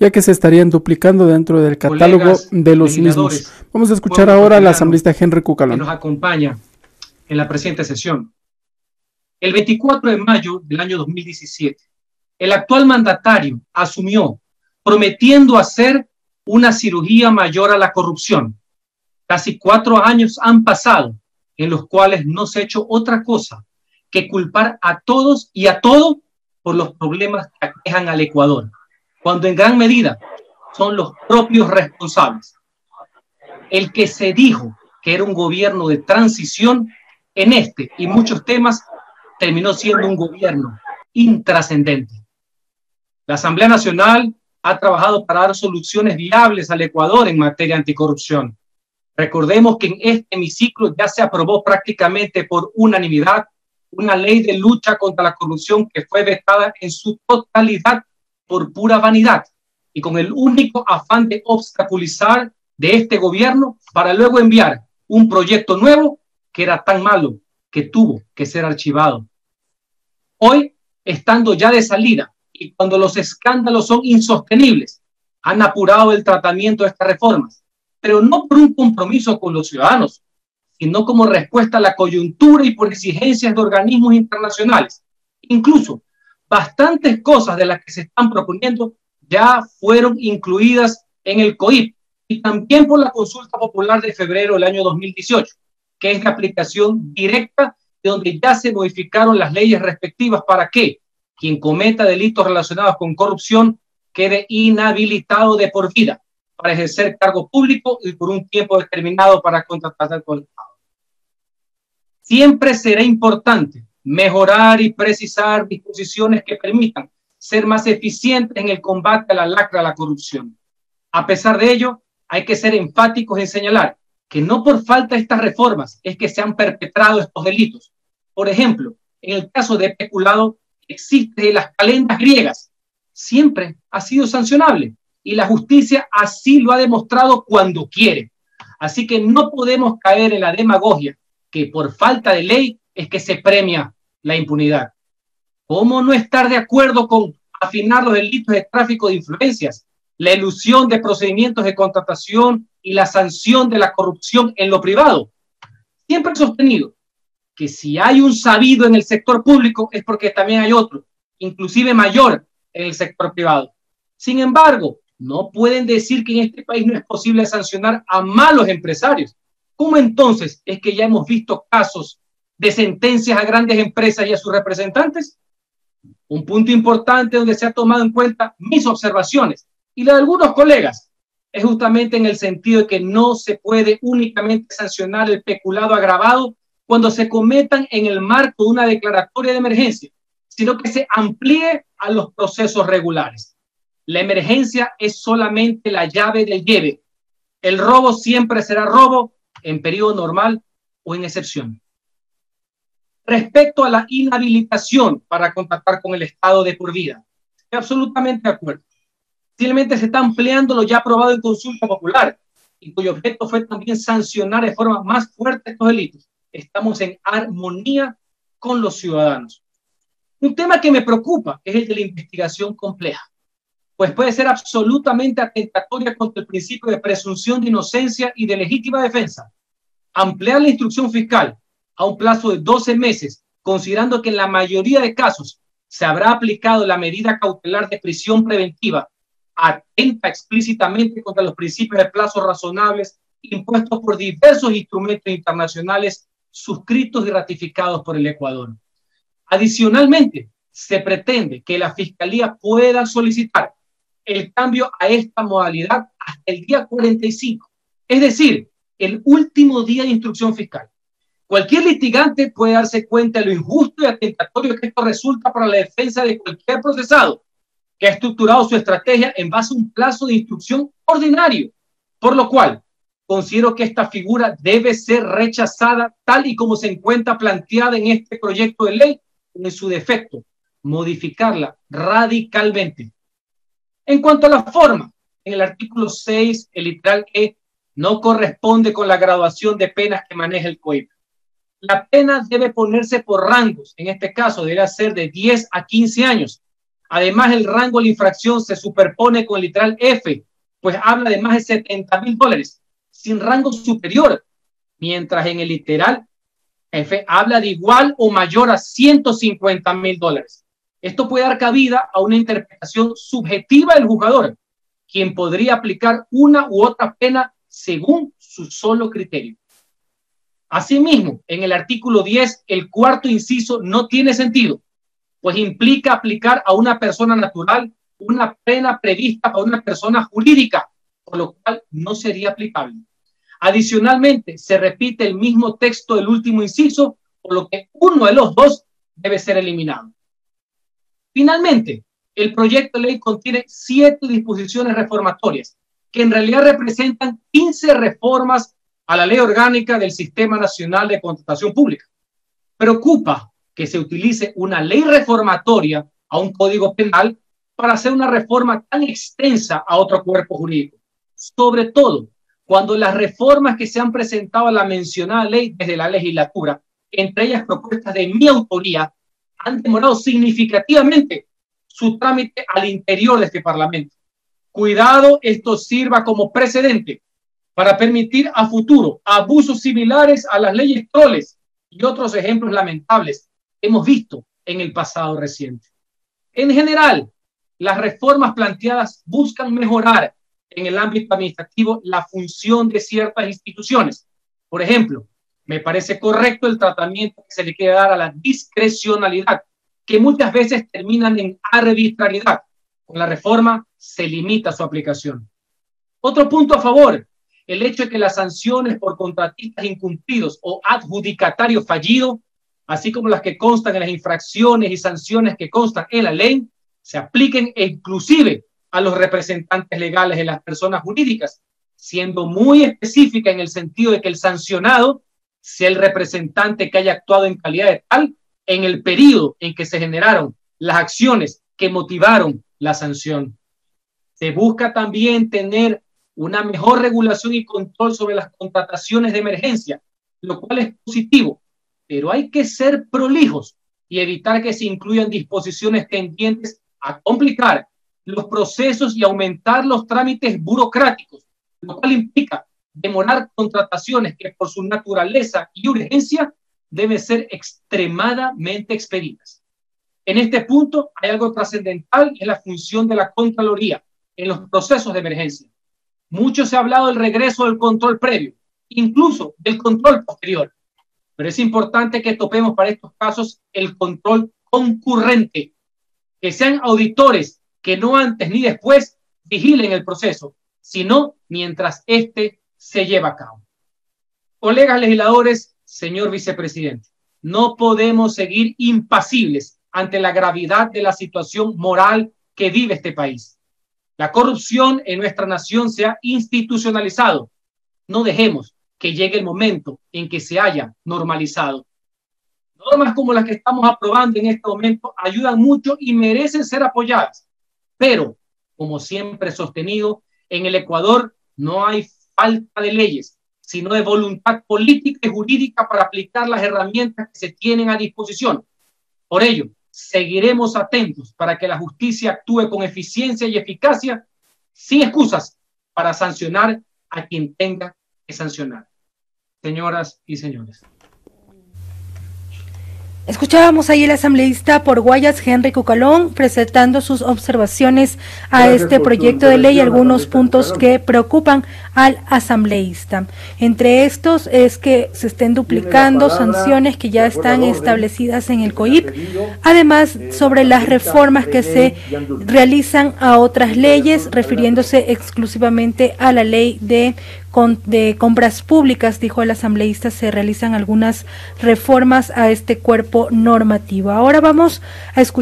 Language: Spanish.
ya que se estarían duplicando dentro del catálogo de los mismos. Vamos a escuchar ahora al asambleísta Henry Cucalón, que nos acompaña en la presente sesión. El 24 de mayo del año 2017, el actual mandatario asumió prometiendo hacer una cirugía mayor a la corrupción. Casi 4 años han pasado en los cuales no se ha hecho otra cosa que culpar a todos y a todo por los problemas que aquejan al Ecuador, cuando en gran medida son los propios responsables. El que se dijo que era un gobierno de transición, en este y muchos temas terminó siendo un gobierno intrascendente. La Asamblea Nacional ha trabajado para dar soluciones viables al Ecuador en materia anticorrupción. Recordemos que en este hemiciclo ya se aprobó prácticamente por unanimidad una ley de lucha contra la corrupción que fue vetada en su totalidad por pura vanidad y con el único afán de obstaculizar de este gobierno para luego enviar un proyecto nuevo que era tan malo que tuvo que ser archivado. Hoy, estando ya de salida y cuando los escándalos son insostenibles, han apurado el tratamiento de estas reformas, pero no por un compromiso con los ciudadanos, sino como respuesta a la coyuntura y por exigencias de organismos internacionales. Incluso, bastantes cosas de las que se están proponiendo ya fueron incluidas en el COIP y también por la consulta popular de febrero del año 2018, que es de aplicación directa, de donde ya se modificaron las leyes respectivas para que quien cometa delitos relacionados con corrupción quede inhabilitado de por vida para ejercer cargo público y por un tiempo determinado para contratar con el Estado. Siempre será importante mejorar y precisar disposiciones que permitan ser más eficientes en el combate a la lacra de la corrupción. A pesar de ello, hay que ser enfáticos en señalar que no por falta de estas reformas es que se han perpetrado estos delitos. Por ejemplo, en el caso de peculado, existe las calendas griegas. Siempre ha sido sancionable y la justicia así lo ha demostrado cuando quiere. Así que no podemos caer en la demagogia que por falta de ley es que se premia la impunidad. ¿Cómo no estar de acuerdo con afinar los delitos de tráfico de influencias, la elusión de procedimientos de contratación y la sanción de la corrupción en lo privado? Siempre he sostenido que si hay un sabido en el sector público es porque también hay otro, inclusive mayor, en el sector privado. Sin embargo, no pueden decir que en este país no es posible sancionar a malos empresarios. ¿Cómo entonces es que ya hemos visto casos de sentencias a grandes empresas y a sus representantes? Un punto importante donde se ha tomado en cuenta mis observaciones y la de algunos colegas es justamente en el sentido de que no se puede únicamente sancionar el peculado agravado cuando se cometan en el marco de una declaratoria de emergencia, sino que se amplíe a los procesos regulares. La emergencia es solamente la llave del lleve. El robo siempre será robo en periodo normal o en excepción. Respecto a la inhabilitación para contactar con el Estado de por vida, estoy absolutamente de acuerdo. Simplemente se está ampliando lo ya aprobado en consulta popular y cuyo objeto fue también sancionar de forma más fuerte estos delitos. Estamos en armonía con los ciudadanos. Un tema que me preocupa es el de la investigación compleja, pues puede ser absolutamente atentatoria contra el principio de presunción de inocencia y de legítima defensa. Ampliar la instrucción fiscal a un plazo de 12 meses, considerando que en la mayoría de casos se habrá aplicado la medida cautelar de prisión preventiva, atenta explícitamente contra los principios de plazos razonables impuestos por diversos instrumentos internacionales suscritos y ratificados por el Ecuador. Adicionalmente, se pretende que la Fiscalía pueda solicitar el cambio a esta modalidad hasta el día 45, es decir, el último día de instrucción fiscal. Cualquier litigante puede darse cuenta de lo injusto y atentatorio que esto resulta para la defensa de cualquier procesado que ha estructurado su estrategia en base a un plazo de instrucción ordinario, por lo cual considero que esta figura debe ser rechazada tal y como se encuentra planteada en este proyecto de ley, en su defecto, modificarla radicalmente. En cuanto a la forma, en el artículo 6, el literal E no corresponde con la graduación de penas que maneja el COIP. La pena debe ponerse por rangos, en este caso deberá ser de 10 a 15 años, Además, el rango de la infracción se superpone con el literal F, pues habla de más de 70,000 dólares, sin rango superior, mientras en el literal F habla de igual o mayor a 150,000 dólares. Esto puede dar cabida a una interpretación subjetiva del juzgador, quien podría aplicar una u otra pena según su solo criterio. Asimismo, en el artículo 10, el cuarto inciso no tiene sentido, pues implica aplicar a una persona natural una pena prevista para una persona jurídica, por lo cual no sería aplicable. Adicionalmente, se repite el mismo texto del último inciso, por lo que uno de los dos debe ser eliminado. Finalmente, el proyecto de ley contiene 7 disposiciones reformatorias, que en realidad representan 15 reformas a la Ley Orgánica del Sistema Nacional de Contratación Pública. Preocupa que se utilice una ley reformatoria a un código penal para hacer una reforma tan extensa a otro cuerpo jurídico, sobre todo cuando las reformas que se han presentado a la mencionada ley desde la legislatura, entre ellas propuestas de mi autoría, han demorado significativamente su trámite al interior de este Parlamento. Cuidado, esto sirva como precedente para permitir a futuro abusos similares a las leyes troles y otros ejemplos lamentables que hemos visto en el pasado reciente. En general, las reformas planteadas buscan mejorar en el ámbito administrativo la función de ciertas instituciones. Por ejemplo, me parece correcto el tratamiento que se le quiere dar a la discrecionalidad, que muchas veces terminan en arbitrariedad. Con la reforma se limita su aplicación. Otro punto a favor, el hecho de que las sanciones por contratistas incumplidos o adjudicatarios fallidos, así como las que constan en las infracciones y sanciones que constan en la ley, se apliquen inclusive a los representantes legales de las personas jurídicas, siendo muy específica en el sentido de que el sancionado sea el representante que haya actuado en calidad de tal en el periodo en que se generaron las acciones que motivaron la sanción. Se busca también tener una mejor regulación y control sobre las contrataciones de emergencia, lo cual es positivo, pero hay que ser prolijos y evitar que se incluyan disposiciones tendientes a complicar los procesos y aumentar los trámites burocráticos, lo cual implica demorar contrataciones que por su naturaleza y urgencia deben ser extremadamente expeditas. En este punto hay algo trascendental, es la función de la Contraloría en los procesos de emergencia. Mucho se ha hablado del regreso del control previo, incluso del control posterior, pero es importante que topemos para estos casos el control concurrente, que sean auditores que no antes ni después vigilen el proceso, sino mientras éste se lleva a cabo. Colegas legisladores, señor vicepresidente, no podemos seguir impasibles ante la gravedad de la situación moral que vive este país. La corrupción en nuestra nación se ha institucionalizado. No dejemos que llegue el momento en que se haya normalizado. Normas como las que estamos aprobando en este momento ayudan mucho y merecen ser apoyadas. Pero, como siempre he sostenido, en el Ecuador no hay falta de leyes, sino de voluntad política y jurídica para aplicar las herramientas que se tienen a disposición. Por ello, seguiremos atentos para que la justicia actúe con eficiencia y eficacia, sin excusas, para sancionar a quien tenga que sancionar. Señoras y señores. Escuchábamos ahí el asambleísta por Guayas, Henry Cucalón, presentando sus observaciones a este proyecto de ley, algunos puntos que preocupan al asambleísta. Entre estos es que se estén duplicando sanciones que ya están establecidas en el COIP, además sobre las reformas que se realizan a otras leyes, refiriéndose exclusivamente a la ley de compras públicas. Dijo el asambleísta, se realizan algunas reformas a este cuerpo normativo. Ahora vamos a escuchar